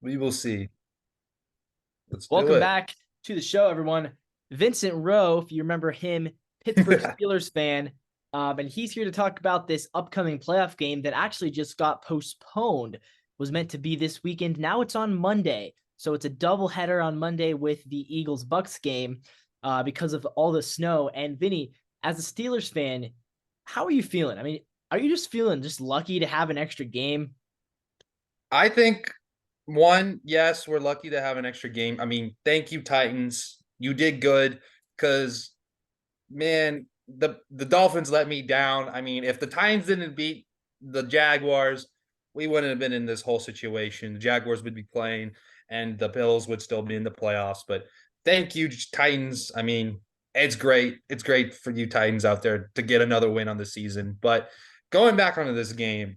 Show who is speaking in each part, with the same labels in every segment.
Speaker 1: We will see. Let's do
Speaker 2: Welcome
Speaker 1: it.
Speaker 2: back to the show, everyone. Vincent Rowe, if you remember him, Pittsburgh Steelers fan, and he's here to talk about this upcoming playoff game that actually just got postponed. Was meant to be this weekend. Now it's on Monday, so it's a doubleheader on Monday with the Eagles Bucks game because of all the snow. And Vinny, as a Steelers fan, how are you feeling? I mean, are you just feeling just lucky to have an extra game?
Speaker 1: I think one, yes, we're lucky to have an extra game. I mean, thank you, Titans. You did good because man, the Dolphins let me down. I mean, if the Titans didn't beat the Jaguars, we wouldn't have been in this whole situation. The Jaguars would be playing, and the Bills would still be in the playoffs. But thank you, Titans. I mean, it's great. It's great for you Titans out there to get another win on the season. But going back onto this game,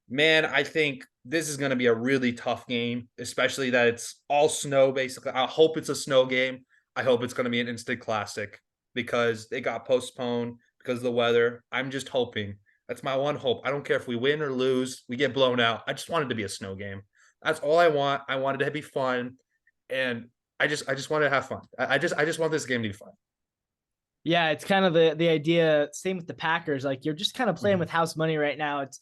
Speaker 1: man, I think this is going to be a really tough game, especially that it's all snow, basically. I hope it's a snow game. I hope it's going to be an instant classic because it got postponed because of the weather. I'm just hoping. That's my one hope. I don't care if we win or lose, we get blown out. I just want it to be a snow game. That's all I want. I want it to be fun. And I just want to have fun. I just want this game to be fun.
Speaker 2: Yeah, it's kind of the idea. Same with the Packers. Like you're just kind of playing
Speaker 1: Mm-hmm.
Speaker 2: with house money right now. It's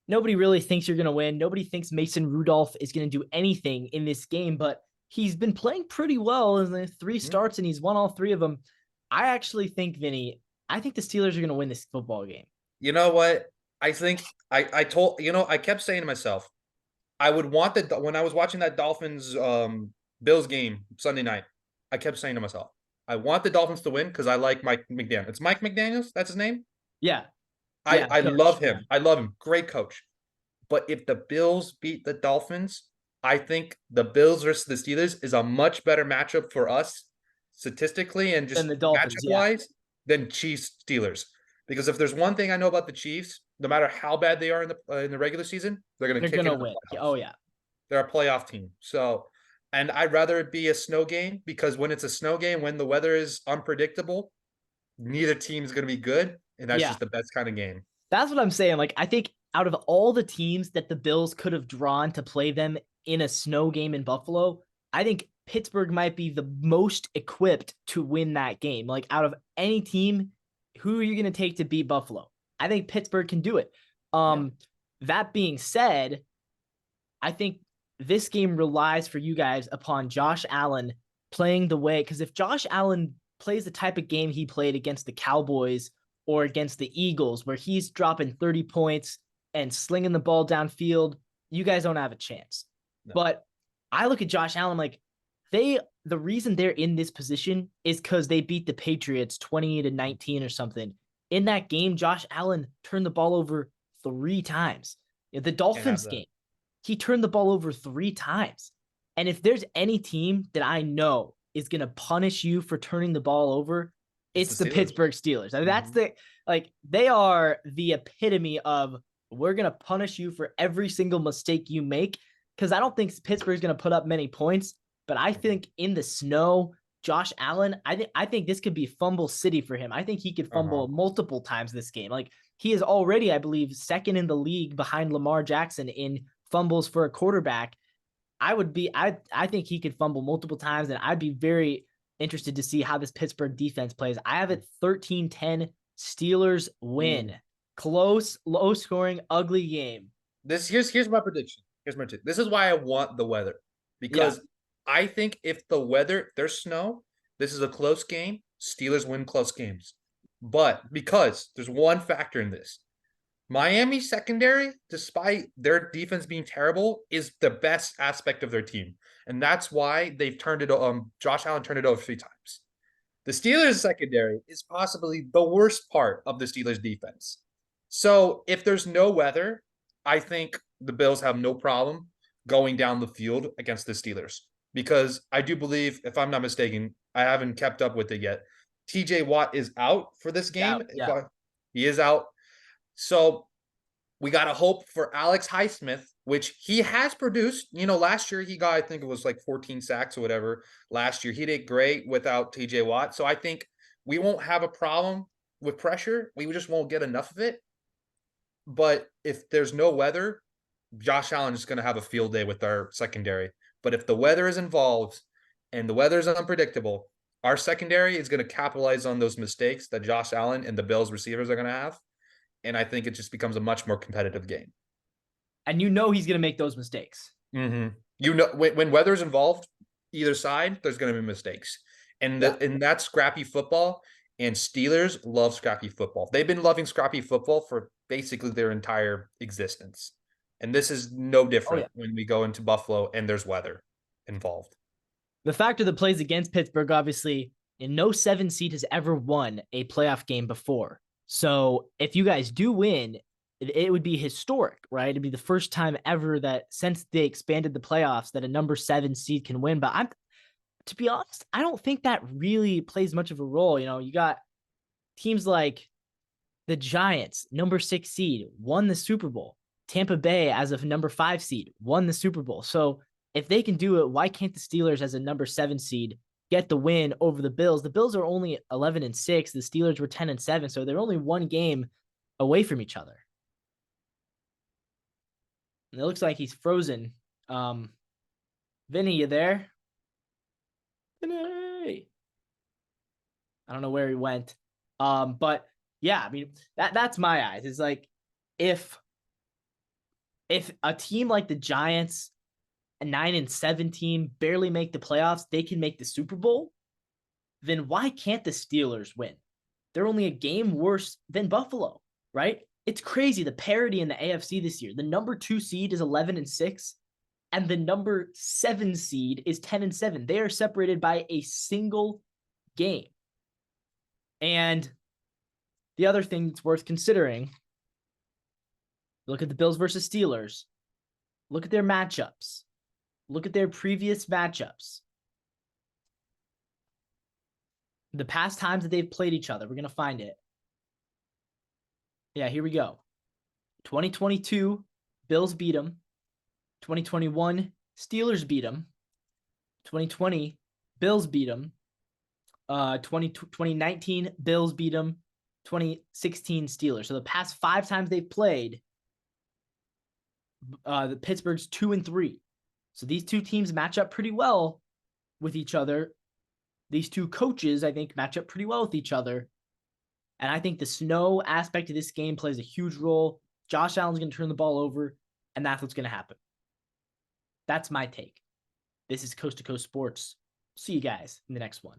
Speaker 2: nobody really thinks you're gonna win. Nobody thinks Mason Rudolph is gonna do anything in this game, but he's been playing pretty well in the three
Speaker 1: Mm-hmm.
Speaker 2: starts and he's won all three of them. I actually think, Vinny, I think the Steelers are gonna win this football game.
Speaker 1: You know what? I think I told I kept saying to myself, I would want that when I was watching that Dolphins Bills game Sunday night. I kept saying to myself, I want the Dolphins to win because I like Mike McDaniel. It's Mike McDaniels. That's his name.
Speaker 2: Yeah,
Speaker 1: I
Speaker 2: yeah,
Speaker 1: I
Speaker 2: coach.
Speaker 1: love him. I love him. Great coach. But if the Bills beat the Dolphins, I think the Bills versus the Steelers is a much better matchup for us statistically and
Speaker 2: Then
Speaker 1: just
Speaker 2: the Dolphins,
Speaker 1: matchup
Speaker 2: yeah.
Speaker 1: wise than Chiefs Steelers. Because if there's one thing I know about the Chiefs, no matter how bad they are in the regular season, they're going to
Speaker 2: They're
Speaker 1: kick it
Speaker 2: gonna
Speaker 1: in the
Speaker 2: win.
Speaker 1: playoffs.
Speaker 2: Oh yeah.
Speaker 1: They're a playoff team. So, and I'd rather it be a snow game because when it's a snow game, when the weather is unpredictable, neither team is going to be good. And that's
Speaker 2: Yeah.
Speaker 1: just the best kind of game.
Speaker 2: That's what I'm saying. Like, I think out of all the teams that the Bills could have drawn to play them in a snow game in Buffalo, I think Pittsburgh might be the most equipped to win that game. Like, out of any team, who are you going to take to beat Buffalo? I think Pittsburgh can do it.
Speaker 1: Yeah.
Speaker 2: Um, that being said, I think this game relies for you guys upon Josh Allen playing the way, because if Josh Allen plays the type of game he played against the Cowboys or against the Eagles, where he's dropping 30 points and slinging the ball downfield, you guys don't have a chance.
Speaker 1: No.
Speaker 2: But I look at Josh Allen like the reason they're in this position is because they beat the Patriots 20-19 or something. In that game, Josh Allen turned the ball over 3 times. The
Speaker 1: Can't have
Speaker 2: Dolphins
Speaker 1: that.
Speaker 2: game, he turned the ball over 3 times. And if there's any team that I know is going to punish you for turning the ball over,
Speaker 1: It's the
Speaker 2: it's the
Speaker 1: Steelers.
Speaker 2: Pittsburgh Steelers. I mean, that's
Speaker 1: Mm-hmm.
Speaker 2: they are the epitome of we're going to punish you for every single mistake you make. Because I don't think Pittsburgh's going to put up many points, but I
Speaker 1: Mm-hmm.
Speaker 2: think in the snow, Josh Allen, I think this could be fumble city for him. I think he could
Speaker 1: Uh-huh.
Speaker 2: fumble multiple times this game. Like he is already, I believe, second in the league behind Lamar Jackson in fumbles for a quarterback. I think he could fumble multiple times, and I'd be very interested to see how this Pittsburgh defense plays. I have it 13-10 Steelers win.
Speaker 1: Ooh.
Speaker 2: Close, low scoring, ugly game.
Speaker 1: Here's my prediction. This is why I want the weather.
Speaker 2: Yeah.
Speaker 1: Because I think if there's snow, this is a close game. Steelers win close games. But because there's one factor in this. Miami secondary, despite their defense being terrible, is the best aspect of their team. And that's why they've turned it Josh Allen turned it over 3 times. The Steelers secondary is possibly the worst part of the Steelers defense. So if there's no weather, I think the Bills have no problem going down the field against the Steelers because I do believe, if I'm not mistaken, I haven't kept up with it yet. TJ Watt is out for this
Speaker 2: Yeah.
Speaker 1: game.
Speaker 2: Yeah.
Speaker 1: He is out. So we got to hope for Alex Highsmith, which he has produced. Last year he got, I think it was like 14 sacks or whatever. Last year he did great without TJ Watt. So I think we won't have a problem with pressure. We just won't get enough of it. But if there's no weather, Josh Allen is going to have a field day with our secondary. But if the weather is involved and the weather is unpredictable, our secondary is going to capitalize on those mistakes that Josh Allen and the Bills receivers are going to have. And I think it just becomes a much more competitive game.
Speaker 2: And you know he's going to make those mistakes.
Speaker 1: Mm-hmm. You know, when weather's involved, either side, there's going to be mistakes. And that's scrappy football. And Steelers love scrappy football. They've been loving scrappy football for basically their entire existence. And this is no different when we go into Buffalo and there's weather involved.
Speaker 2: The factor that plays against Pittsburgh, obviously, and no 7 seed has ever won a playoff game before. So if you guys do win, it would be historic, right? It'd be the first time ever that since they expanded the playoffs that a number 7 seed can win. But to be honest, I don't think that really plays much of a role. You know, you got teams like the Giants, number 6 seed, won the Super Bowl. Tampa Bay, as of number 5 seed, won the Super Bowl. So if they can do it, why can't the Steelers, as a number 7 seed, get the win over the Bills? The Bills are only 11-6. The Steelers were 10-7. So they're only one game away from each other. And it looks like he's frozen. Vinny, you there? Vinny. I don't know where he went. But yeah, I mean, that's my eyes. It's like if a team like the Giants, a 9-7 team, barely make the playoffs, they can make the Super Bowl, then why can't the Steelers win? They're only a game worse than Buffalo, right? It's crazy, the parity in the AFC this year. The number 2 seed is 11-6, and the number 7 seed is 10-7. They are separated by a single game. And the other thing that's worth considering, look at the Bills versus Steelers. Look at their matchups. Look at their previous matchups. The past times that they've played each other, we're going to find it. Yeah, here we go. 2022, Bills beat them. 2021, Steelers beat them. 2020, Bills beat them. 2019, Bills beat them. 2016, Steelers. So the past 5 times they've played, the Pittsburgh's 2-3. So these two teams match up pretty well with each other. These two coaches, I think, match up pretty well with each other. And I think the snow aspect of this game plays a huge role. Josh Allen's going to turn the ball over, and that's what's going to happen. That's my take. This is Coast to Coast Sports. See you guys in the next one.